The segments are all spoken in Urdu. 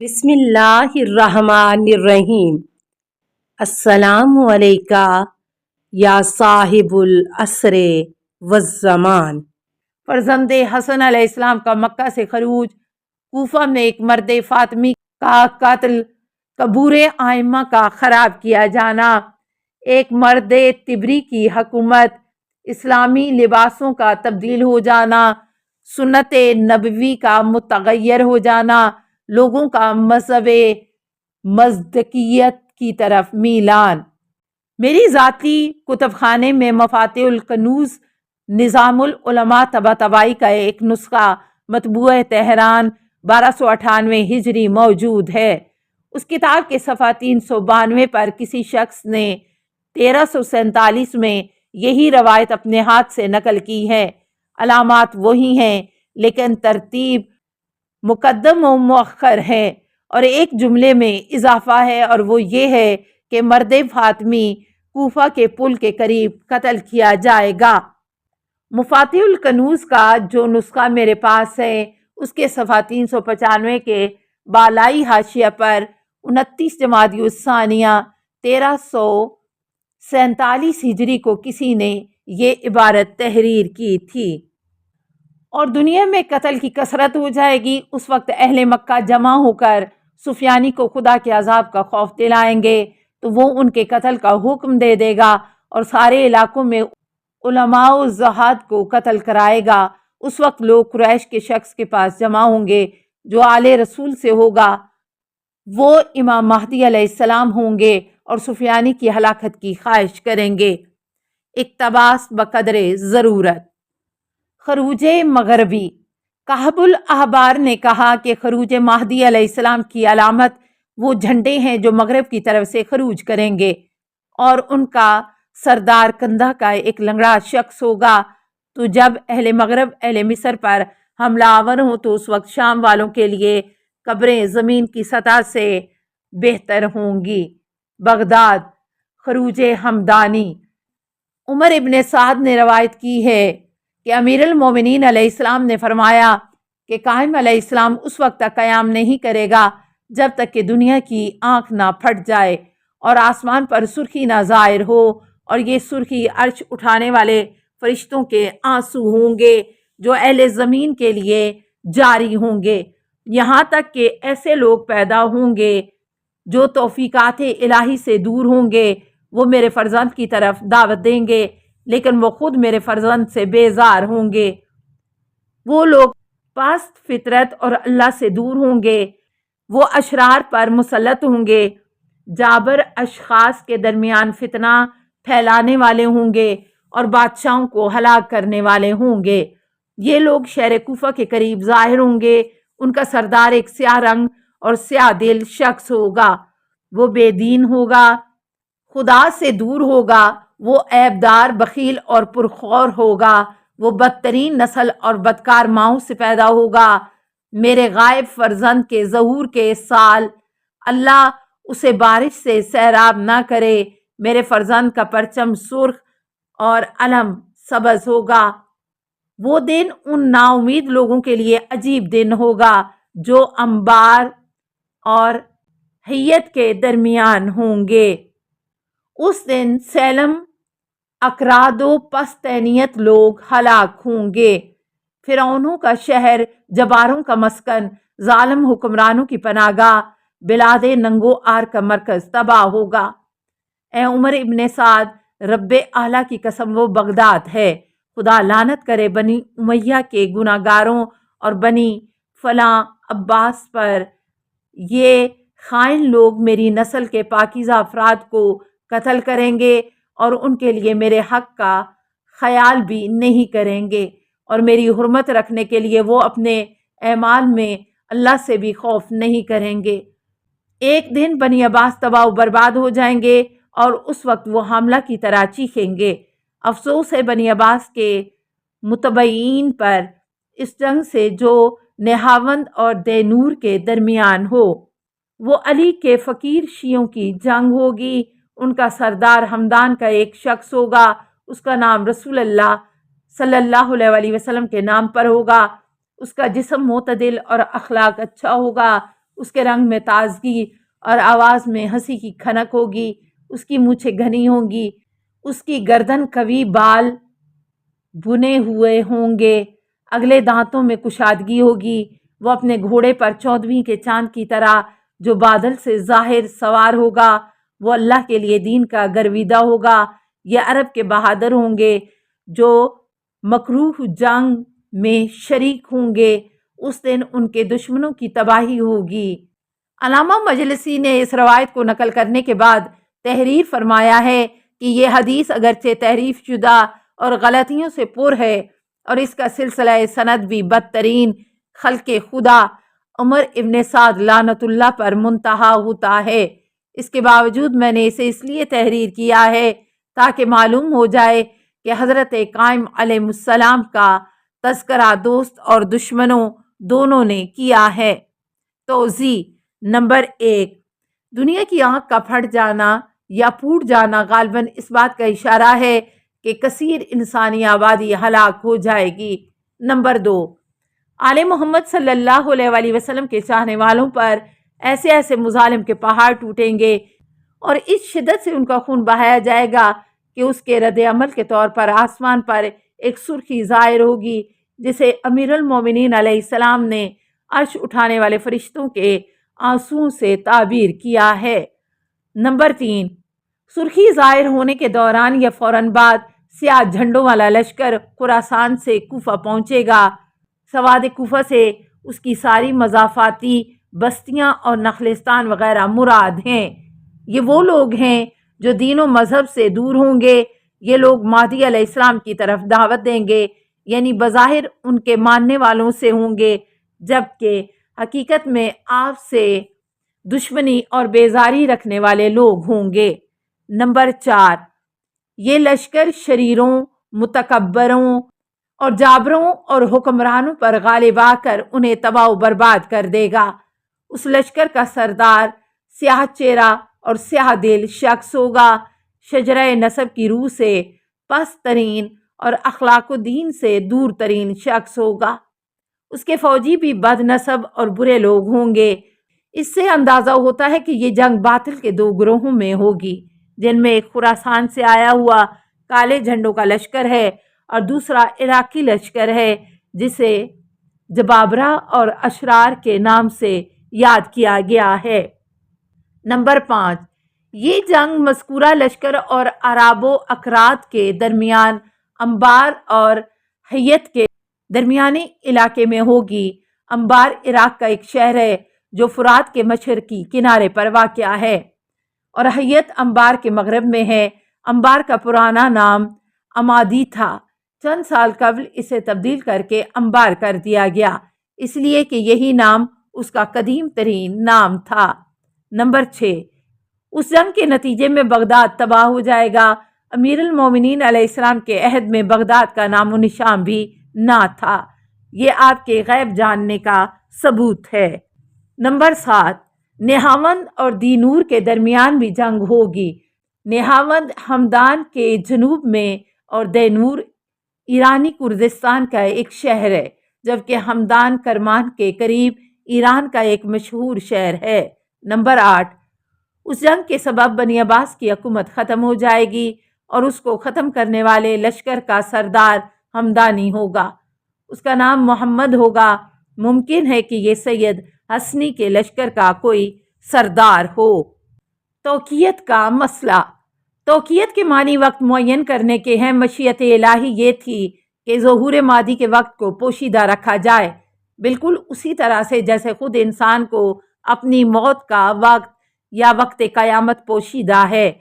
بسم اللہ الرحمن الرحیم۔ السلام علیکہ یا صاحب العصر والزمان۔ فرزند حسن علیہ السلام کا مکہ سے خروج، کوفہ میں ایک مرد فاطمی کا قتل، قبور ائمہ کا خراب کیا جانا، ایک مرد تبری کی حکومت، اسلامی لباسوں کا تبدیل ہو جانا، سنت نبوی کا متغیر ہو جانا، لوگوں کا مذہب مصداقیت کی طرف میلان۔ میری ذاتی کتب خانے میں مفاتیح الکنوز نظام العلماء طباطبائی کا ایک نسخہ مطبوع تہران 1298 ہجری موجود ہے۔ اس کتاب کے صفحہ 392 پر کسی شخص نے 1347 میں یہی روایت اپنے ہاتھ سے نقل کی ہے۔ علامات وہی ہیں لیکن ترتیب مقدم و مؤخر ہے، اور ایک جملے میں اضافہ ہے، اور وہ یہ ہے کہ مرد فاطمی کوفہ کے پل کے قریب قتل کیا جائے گا۔ مفاتیح الکنوز کا جو نسخہ میرے پاس ہے، اس کے صفحہ 395 کے بالائی حاشیہ پر 29 جمادی الثانیہ 1347 ہجری کو کسی نے یہ عبارت تحریر کی تھی۔ اور دنیا میں قتل کی کثرت ہو جائے گی، اس وقت اہل مکہ جمع ہو کر سفیانی کو خدا کے عذاب کا خوف دلائیں گے تو وہ ان کے قتل کا حکم دے دے گا اور سارے علاقوں میں علماء و زہاد کو قتل کرائے گا۔ اس وقت لوگ قریش کے شخص کے پاس جمع ہوں گے جو آل رسول سے ہوگا، وہ امام مہدی علیہ السلام ہوں گے اور سفیانی کی ہلاکت کی خواہش کریں گے۔ اقتباس بقدر ضرورت۔ خروج مغربی۔ کعب الاحبار نے کہا کہ خروج مہدی علیہ السلام کی علامت وہ جھنڈے ہیں جو مغرب کی طرف سے خروج کریں گے، اور ان کا سردار کندھا کا ایک لنگڑا شخص ہوگا۔ تو جب اہل مغرب اہل مصر پر حملہ آور ہوں تو اس وقت شام والوں کے لیے قبریں زمین کی سطح سے بہتر ہوں گی۔ بغداد۔ خروج ہمدانی۔ عمر ابن سعد نے روایت کی ہے کہ امیر المومنین علیہ السلام نے فرمایا کہ قائم علیہ السلام اس وقت تک قیام نہیں کرے گا جب تک کہ دنیا کی آنکھ نہ پھٹ جائے اور آسمان پر سرخی نہ ظاہر ہو، اور یہ سرخی عرش اٹھانے والے فرشتوں کے آنسو ہوں گے جو اہل زمین کے لیے جاری ہوں گے، یہاں تک کہ ایسے لوگ پیدا ہوں گے جو توفیقات الہی سے دور ہوں گے۔ وہ میرے فرزند کی طرف دعوت دیں گے لیکن وہ خود میرے فرزند سے بیزار ہوں گے۔ وہ لوگ پست فطرت اور اللہ سے دور ہوں گے، وہ اشرار پر مسلط ہوں گے، جابر اشخاص کے درمیان فتنہ پھیلانے والے ہوں گے اور بادشاہوں کو ہلاک کرنے والے ہوں گے۔ یہ لوگ شہر کوفہ کے قریب ظاہر ہوں گے، ان کا سردار ایک سیاہ رنگ اور سیاہ دل شخص ہوگا، وہ بے دین ہوگا، خدا سے دور ہوگا، وہ عیبدار، بخیل اور پرخور ہوگا، وہ بدترین نسل اور بدکار ماؤں سے پیدا ہوگا۔ میرے غائب فرزند کے ظہور کے سال اللہ اسے بارش سے سیراب نہ کرے، میرے فرزند کا پرچم سرخ اور علم سبز ہوگا۔ وہ دن ان نا امید لوگوں کے لیے عجیب دن ہوگا جو انبار اور حیت کے درمیان ہوں گے۔ اس دن سیلم اکراد و پستینیت لوگ ہلاک ہوں گے، فرعونوں کا شہر، جباروں کا مسکن، ظالم حکمرانوں کی پناہ گاہ، بلاد ننگو آر کا مرکز تباہ ہوگا۔ اے عمر ابن سعد، رب اعلیٰ کی قسم وہ بغداد ہے، خدا لعنت کرے بنی امیہ کے گناہ گاروں اور بنی فلاں عباس پر۔ یہ خائن لوگ میری نسل کے پاکیزہ افراد کو قتل کریں گے اور ان کے لیے میرے حق کا خیال بھی نہیں کریں گے، اور میری حرمت رکھنے کے لیے وہ اپنے اعمال میں اللہ سے بھی خوف نہیں کریں گے۔ ایک دن بنی عباس تباہ و برباد ہو جائیں گے اور اس وقت وہ حاملہ کی طرح چیخیں گے۔ افسوس ہے بنی عباس کے متبعین پر اس جنگ سے جو نہاوند اور دینور کے درمیان ہو۔ وہ علی کے فقیر شیعوں کی جنگ ہوگی، ان کا سردار ہمدان کا ایک شخص ہوگا، اس کا نام رسول اللہ صلی اللہ علیہ وسلم کے نام پر ہوگا، اس کا جسم معتدل اور اخلاق اچھا ہوگا، اس کے رنگ میں تازگی اور آواز میں ہنسی کی کھنک ہوگی، اس کی مونچھیں گھنی ہوں گی، اس کی گردن قوی، بال بنے ہوئے ہوں گے، اگلے دانتوں میں کشادگی ہوگی، وہ اپنے گھوڑے پر 14ویں کے چاند کی طرح جو بادل سے ظاہر سوار ہوگا، وہ اللہ کے لیے دین کا گرویدہ ہوگا۔ یہ عرب کے بہادر ہوں گے جو مکروہ جنگ میں شریک ہوں گے، اس دن ان کے دشمنوں کی تباہی ہوگی۔ علامہ مجلسی نے اس روایت کو نقل کرنے کے بعد تحریر فرمایا ہے کہ یہ حدیث اگرچہ تحریف شدہ اور غلطیوں سے پر ہے اور اس کا سلسلہ سند بھی بدترین خلق خدا عمر ابن سعد لعنت اللہ پر منتہا ہوتا ہے، اس کے باوجود میں نے اسے اس لیے تحریر کیا ہے تاکہ معلوم ہو جائے کہ حضرت قائم علیہ السلام کا تذکرہ دوست اور دشمنوں دونوں نے کیا ہے۔ توضیح: نمبر 1، دنیا کی آنکھ کا پھٹ جانا یا پھوٹ جانا غالباً اس بات کا اشارہ ہے کہ کثیر انسانی آبادی ہلاک ہو جائے گی۔ نمبر 2، آل محمد صلی اللہ علیہ وآلہ وسلم کے چاہنے والوں پر ایسے ایسے مظالم کے پہاڑ ٹوٹیں گے اور اس شدت سے ان کا خون بہایا جائے گا کہ اس کے رد عمل کے طور پر آسمان پر ایک سرخی ظاہر ہوگی جسے امیر المومنین علیہ السلام نے عرش اٹھانے والے فرشتوں کے آنسوؤں سے تعبیر کیا ہے۔ نمبر 3، سرخی ظاہر ہونے کے دوران یا فوراً بعد سیاہ جھنڈوں والا لشکر خراسان سے کوفہ پہنچے گا۔ سواد کوفہ سے اس کی ساری مضافاتی بستیاں اور نخلستان وغیرہ مراد ہیں۔ یہ وہ لوگ ہیں جو دین و مذہب سے دور ہوں گے۔ یہ لوگ مہدی علیہ السلام کی طرف دعوت دیں گے، یعنی بظاہر ان کے ماننے والوں سے ہوں گے، جبکہ حقیقت میں آپ سے دشمنی اور بیزاری رکھنے والے لوگ ہوں گے۔ نمبر 4، یہ لشکر شریروں، متکبروں اور جابروں اور حکمرانوں پر غالب آ کر انہیں تباہ و برباد کر دے گا۔ اس لشکر کا سردار سیاہ چہرہ اور سیاہ دل شخص ہوگا، شجرہ نسب کی روح سے پست ترین اور اخلاق و دین سے دور ترین شخص ہوگا۔ اس کے فوجی بھی بد نسب اور برے لوگ ہوں گے۔ اس سے اندازہ ہوتا ہے کہ یہ جنگ باطل کے دو گروہوں میں ہوگی، جن میں ایک خراسان سے آیا ہوا کالے جھنڈوں کا لشکر ہے اور دوسرا عراقی لشکر ہے جسے جبابرہ اور اشرار کے نام سے یاد کیا گیا ہے۔ نمبر 5، یہ جنگ مذکورہ لشکر اور عرب و اکراد کے درمیان انبار اور حیت کے درمیانی علاقے میں ہوگی۔ انبار عراق کا ایک شہر ہے جو فرات کے مشرقی کنارے پر واقع ہے، اور حیت انبار کے مغرب میں ہے۔ انبار کا پرانا نام امادی تھا، چند سال قبل اسے تبدیل کر کے انبار کر دیا گیا، اس لیے کہ یہی نام اس کا قدیم ترین نام تھا۔ نمبر 6، اس جنگ کے نتیجے میں بغداد تباہ ہو جائے گا۔ امیر المومنین علیہ السلام کے عہد میں بغداد کا نام و نشان بھی نہ تھا۔ یہ آپ کے غیب جاننے کا ثبوت ہے۔ نمبر 7، نہاوند اور دینور کے درمیان بھی جنگ ہوگی۔ نہاوند ہمدان کے جنوب میں اور دینور ایرانی کردستان کا ایک شہر ہے، جبکہ ہمدان کرمان کے قریب ایران کا ایک مشہور شہر ہے۔ نمبر 8، اس جنگ کے سبب بنی عباس کی حکومت ختم ہو جائے گی اور اس کو ختم کرنے والے لشکر کا سردار ہمدانی ہوگا۔ اس کا نام محمد ہوگا۔ ممکن ہے کہ یہ سید حسنی کے لشکر کا کوئی سردار ہو۔ توقیت کا مسئلہ۔ توقیت کے معنی وقت معین کرنے کے ہیں۔ مشیت الہی یہ تھی کہ ظہور مہدی کے وقت کو پوشیدہ رکھا جائے، بالکل اسی طرح سے جیسے خود انسان کو اپنی موت کا وقت یا وقت قیامت پوشیدہ ہے۔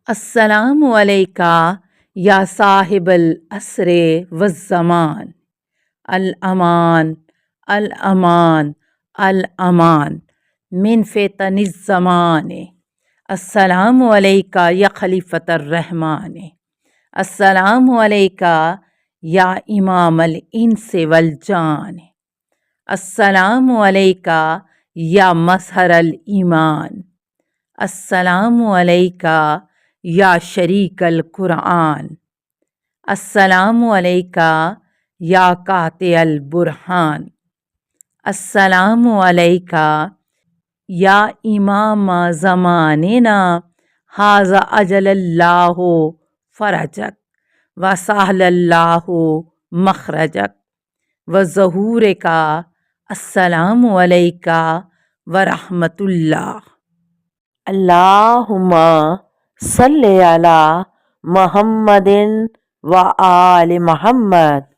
السلام علیکہ یا صاحب العصر والزمان، الامان الامان الامان من فتن الزمان، السلام علیکہ یا خلیفۃ الرحمن، السلام علیکہ یا امام الانس والجان، السلام علیکہ یا مظہر الایمان، السلام علیکہ یا شریک القرآن، السلام علیکہ یا قاطع البرہان، السلام علیکہ یا امام زماننا ھذا اجل اللہ فرجک وسہل اللہ مخرجک وظہور کا السلام علیکہ ورحمۃ اللہ۔ اللہم صلی علی محمد و آل محمد۔